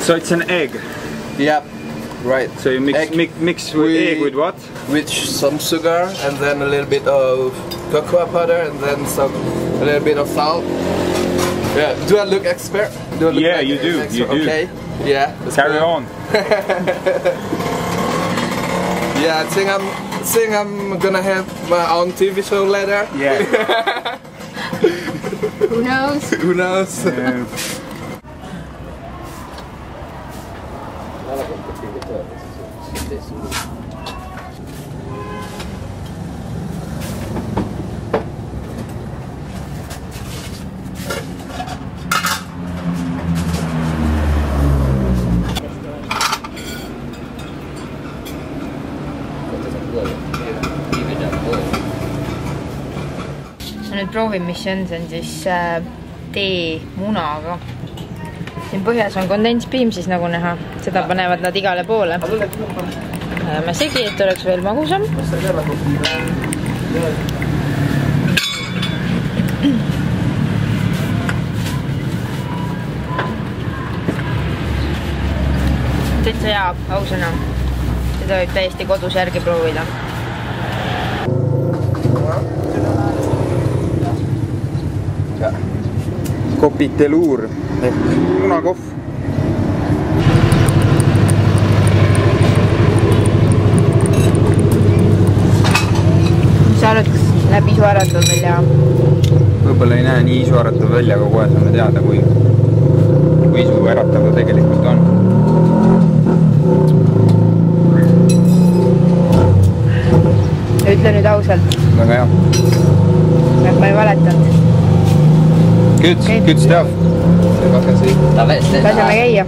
So it's an egg? Yeah, right. So you mix egg with what? With some sugar and then a little bit of cocoa powder and then a little bit of salt. Yeah. Do I look expert? Do I look yeah, like you do. expert? You do. Okay. Yeah. Carry on. Yeah, I think I'm gonna have my own TV show later. Yeah. Who knows? Who knows? Yeah. Ma nüüd proovin, mis see on siis tee munaga. Siin põhjas on kondenspiim siis nagu näha, seda panevad nad igale poole. Ajame segi, et oleks veel magusam. Täitsa hea, ausõna. Seda võib täiesti kodus järgi proovida. Kopiteluur ehk munakohv. Sa arvad, kas läheb isu äratav välja? Võib-olla ei näe nii isu äratav välja, aga kohe saame teada, kui isu äratav ta tegelikult on. Ütle nüüd ausalt. Väga hea. Ma ei valetanud. Good stuff. Laseme käia.